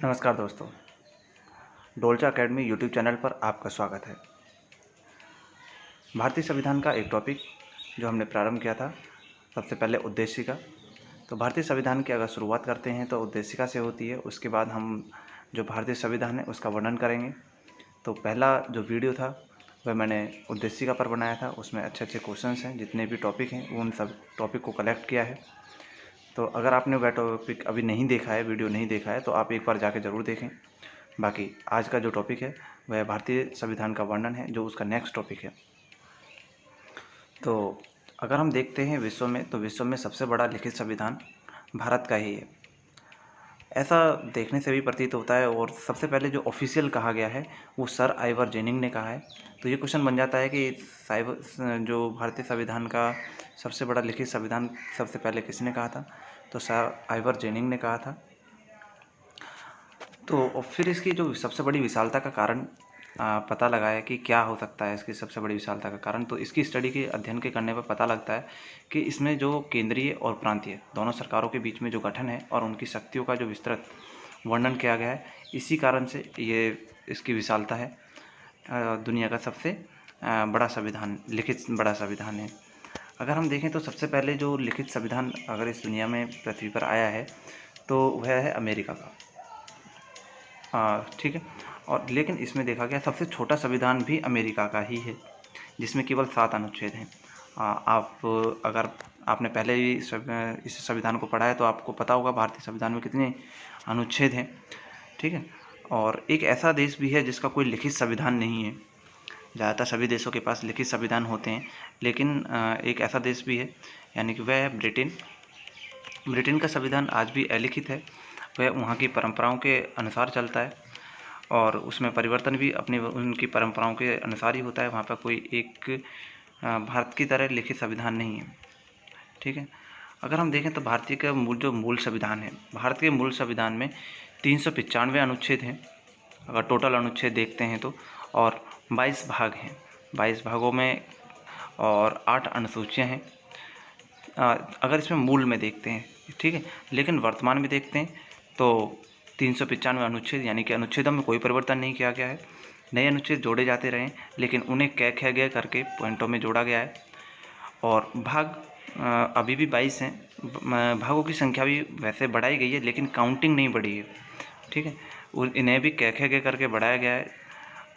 नमस्कार दोस्तों, डोलचा academy YouTube channel पर आपका स्वागत है। भारतीय संविधान का एक टॉपिक जो हमने प्रारंभ किया था, सबसे पहले उद्देशिका। तो भारतीय संविधान की अगर शुरुआत करते हैं तो उद्देशिका से होती है। उसके बाद हम जो भारतीय संविधान है उसका वर्णन करेंगे। तो पहला जो वीडियो था वह मैंने उद्देशिका पर बनाया था। उसमें अच्छे अच्छे क्वेश्चंस हैं, जितने भी टॉपिक हैं उन सब टॉपिक को कलेक्ट किया है। तो अगर आपने वह टॉपिक अभी नहीं देखा है, वीडियो नहीं देखा है, तो आप एक बार जाके ज़रूर देखें। बाकी आज का जो टॉपिक है वह भारतीय संविधान का वर्णन है, जो उसका नेक्स्ट टॉपिक है। तो अगर हम देखते हैं विश्व में, तो विश्व में सबसे बड़ा लिखित संविधान भारत का ही है। ऐसा देखने से भी प्रतीत होता है। और सबसे पहले जो ऑफिशियल कहा गया है वो सर आइवर जेनिंग ने कहा है। तो ये क्वेश्चन बन जाता है कि जो भारतीय संविधान का सबसे बड़ा लिखित संविधान सबसे पहले किसने कहा था? तो सर आइवर जेनिंग ने कहा था। तो और फिर इसकी जो सबसे बड़ी विशालता का कारण पता लगाया कि क्या हो सकता है इसकी सबसे बड़ी विशालता का कारण। तो इसकी स्टडी के अध्ययन के करने पर पता लगता है कि इसमें जो केंद्रीय और प्रांतीय दोनों सरकारों के बीच में जो गठन है और उनकी शक्तियों का जो विस्तृत वर्णन किया गया है, इसी कारण से ये इसकी विशालता है। दुनिया का सबसे बड़ा संविधान, लिखित बड़ा संविधान है। अगर हम देखें तो सबसे पहले जो लिखित संविधान अगर इस दुनिया में पृथ्वी पर आया है तो वह है अमेरिका का। ठीक है। और लेकिन इसमें देखा गया सबसे छोटा संविधान भी अमेरिका का ही है, जिसमें केवल 7 अनुच्छेद हैं। आप अगर आपने पहले ही इस संविधान को पढ़ा है तो आपको पता होगा भारतीय संविधान में कितने अनुच्छेद हैं। ठीक है। और एक ऐसा देश भी है जिसका कोई लिखित संविधान नहीं है। ज़्यादातर सभी देशों के पास लिखित संविधान होते हैं, लेकिन एक ऐसा देश भी है, यानी कि वह है ब्रिटेन। ब्रिटेन का संविधान आज भी अलिखित है। वह वहाँ की परंपराओं के अनुसार चलता है और उसमें परिवर्तन भी अपनी उनकी परंपराओं के अनुसार ही होता है। वहाँ पर कोई एक भारत की तरह लिखित संविधान नहीं है। ठीक है। अगर हम देखें तो भारतीय का मूल संविधान है, भारत के मूल संविधान में 395 अनुच्छेद हैं अगर टोटल अनुच्छेद देखते हैं तो, और 22 भाग हैं। 22 भागों में और 8 अनुसूचियाँ हैं अगर इसमें मूल में देखते हैं। ठीक है। लेकिन वर्तमान में देखते हैं तो 395 अनुच्छेद, यानी कि अनुच्छेदों में कोई परिवर्तन नहीं किया गया है। नए अनुच्छेद जोड़े जाते रहे, लेकिन उन्हें कै खे गए करके पॉइंटों में जोड़ा गया है। और भाग अभी भी 22 हैं। भागों की संख्या भी वैसे बढ़ाई गई है, लेकिन काउंटिंग नहीं बढ़ी है। ठीक है। इन्हें भी कै खे गए करके बढ़ाया गया है।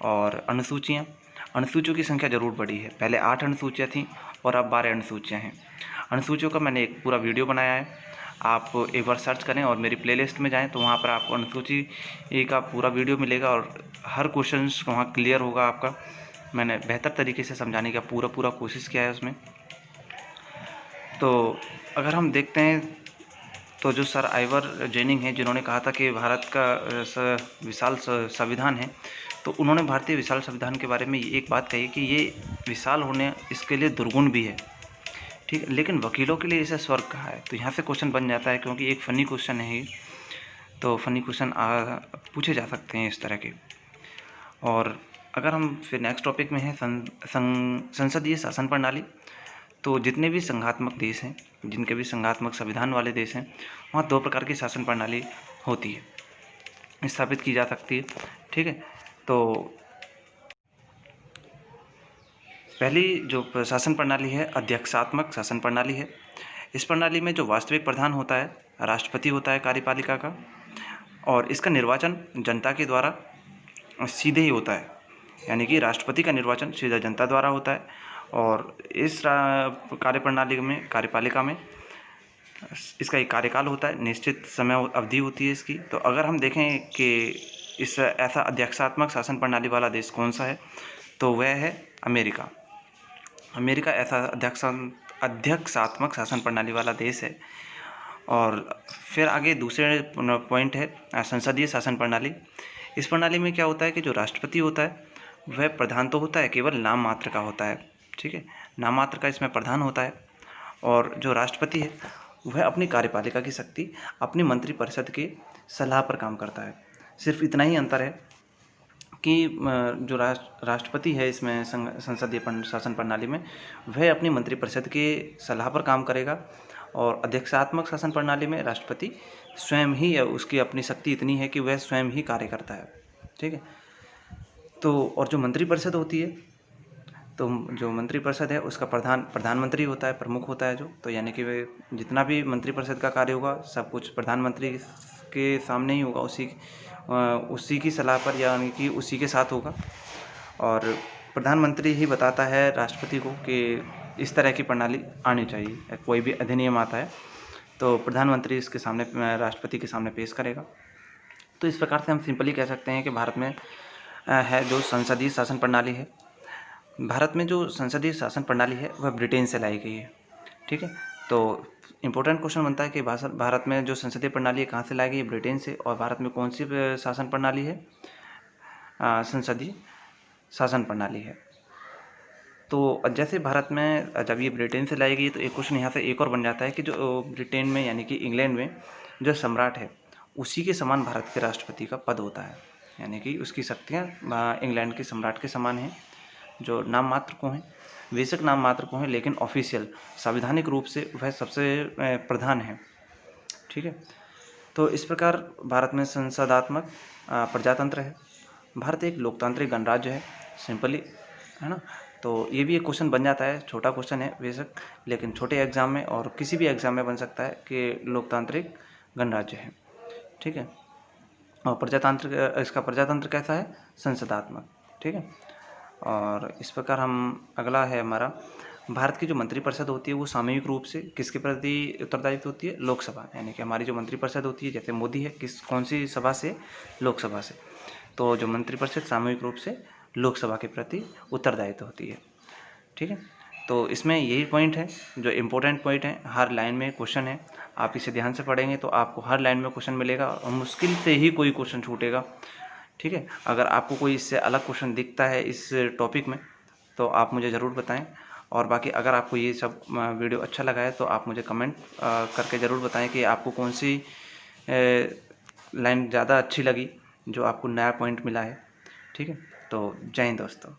और अनुसूचियों की संख्या ज़रूर बढ़ी है। पहले 8 अनुसूचियाँ थीं और अब 12 अनुसूचियाँ हैं। अनुसूचियों का मैंने एक पूरा वीडियो बनाया है, आप एक बार सर्च करें और मेरी प्लेलिस्ट में जाएं तो वहाँ पर आपको अनुसूची का पूरा वीडियो मिलेगा और हर क्वेश्चन वहाँ क्लियर होगा आपका। मैंने बेहतर तरीके से समझाने का पूरा कोशिश किया है उसमें। तो अगर हम देखते हैं तो जो सर आइवर जेनिंग है, जिन्होंने कहा था कि भारत का विशाल संविधान है, तो उन्होंने भारतीय विशाल संविधान के बारे में एक बात कही कि ये विशाल होने इसके लिए दुर्गुण भी है। ठीक है। लेकिन वकीलों के लिए इसे स्वर्ग कहा है। तो यहाँ से क्वेश्चन बन जाता है, क्योंकि एक फ़नी क्वेश्चन है, तो फ़नी क्वेश्चन पूछे जा सकते हैं इस तरह के। और अगर हम फिर नेक्स्ट टॉपिक में है संसदीय शासन प्रणाली। तो जितने भी संघात्मक देश हैं, जिनके भी संघात्मक संविधान वाले देश हैं, वहाँ 2 प्रकार की शासन प्रणाली होती है, स्थापित की जा सकती है। ठीक है। तो पहली जो शासन प्रणाली है अध्यक्षात्मक शासन प्रणाली है। इस प्रणाली में जो वास्तविक प्रधान होता है राष्ट्रपति होता है कार्यपालिका का, और इसका निर्वाचन जनता के द्वारा सीधे ही होता है, यानी कि राष्ट्रपति का निर्वाचन सीधा जनता द्वारा होता है। और इस कार्यपालिका में इसका एक कार्यकाल होता है, निश्चित समय अवधि होती है इसकी। तो अगर हम देखें कि इस ऐसा अध्यक्षात्मक शासन प्रणाली वाला देश कौन सा है, तो वह है अमेरिका। अमेरिका ऐसा अध्यक्षात्मक शासन प्रणाली वाला देश है। और फिर आगे दूसरे पॉइंट है संसदीय शासन प्रणाली। इस प्रणाली में क्या होता है कि जो राष्ट्रपति होता है वह प्रधान तो होता है, केवल नाम मात्र का होता है। ठीक है। नाम मात्र का इसमें प्रधान होता है। और जो राष्ट्रपति है वह अपनी कार्यपालिका की शक्ति अपनी मंत्रिपरिषद के सलाह पर काम करता है। सिर्फ इतना ही अंतर है कि जो राष्ट्रपति है इसमें संसदीय शासन प्रणाली में, वह अपनी मंत्रिपरिषद के सलाह पर काम करेगा और अध्यक्षात्मक शासन प्रणाली में राष्ट्रपति स्वयं ही, उसकी अपनी शक्ति इतनी है कि वह स्वयं ही कार्य करता है। ठीक है। तो और जो मंत्रिपरिषद होती है, तो जो मंत्रिपरिषद है उसका प्रधानमंत्री होता है, प्रमुख होता है जो, तो यानी कि वे जितना भी मंत्रिपरिषद का कार्य होगा सब कुछ प्रधानमंत्री के सामने ही होगा, उसी की सलाह पर यानी कि उसी के साथ होगा। और प्रधानमंत्री ही बताता है राष्ट्रपति को कि इस तरह की प्रणाली आनी चाहिए। कोई भी अधिनियम आता है तो प्रधानमंत्री इसके सामने, राष्ट्रपति के सामने पेश करेगा। तो इस प्रकार से हम सिंपली कह सकते हैं कि भारत में है जो संसदीय शासन प्रणाली है, भारत में जो संसदीय शासन प्रणाली है वह ब्रिटेन से लाई गई है। ठीक है। तो इम्पोर्टेंट क्वेश्चन बनता है कि भारत में जो संसदीय प्रणाली है कहाँ से लाई गई है? ब्रिटेन से। और भारत में कौन सी शासन प्रणाली है? संसदीय शासन प्रणाली है। तो जैसे भारत में जब ये ब्रिटेन से लाई गई तो एक क्वेश्चन यहाँ से एक और बन जाता है कि जो ब्रिटेन में यानी कि इंग्लैंड में जो सम्राट है उसी के समान भारत के राष्ट्रपति का पद होता है, यानी कि उसकी शक्तियाँ इंग्लैंड के सम्राट के समान हैं, जो नाम मात्र को हैं, बेशक नाम मात्र को हैं, लेकिन ऑफिशियल संवैधानिक रूप से वह सबसे प्रधान है। ठीक है। तो इस प्रकार भारत में संसदात्मक प्रजातंत्र है। भारत एक लोकतांत्रिक गणराज्य है, सिंपली, है ना। तो ये भी एक क्वेश्चन बन जाता है, छोटा क्वेश्चन है बेशक, लेकिन छोटे एग्जाम में और किसी भी एग्जाम में बन सकता है कि लोकतांत्रिक गणराज्य है। ठीक है। और प्रजातांत्रिक, इसका प्रजातंत्र कैसा है? संसदात्मक। ठीक है। और इस प्रकार हम, अगला है हमारा, भारत की जो मंत्रिपरिषद होती है वो सामूहिक रूप से किसके प्रति उत्तरदायित्व होती है? लोकसभा। यानी कि हमारी जो मंत्रिपरिषद होती है, जैसे मोदी है, कौन सी सभा से? लोकसभा से। तो जो मंत्रिपरिषद सामूहिक रूप से लोकसभा के प्रति उत्तरदायित्व होती है। ठीक है। तो इसमें यही पॉइंट है जो इम्पोर्टेंट पॉइंट है, हर लाइन में क्वेश्चन है, आप इसे ध्यान से पढ़ेंगे तो आपको हर लाइन में क्वेश्चन मिलेगा और मुश्किल से ही कोई क्वेश्चन छूटेगा। ठीक है। अगर आपको कोई इससे अलग क्वेश्चन दिखता है इस टॉपिक में तो आप मुझे ज़रूर बताएं। और बाकी अगर आपको ये सब वीडियो अच्छा लगा है तो आप मुझे कमेंट करके ज़रूर बताएं कि आपको कौन सी लाइन ज़्यादा अच्छी लगी, जो आपको नया पॉइंट मिला है। ठीक है। तो जय हिंद दोस्तों।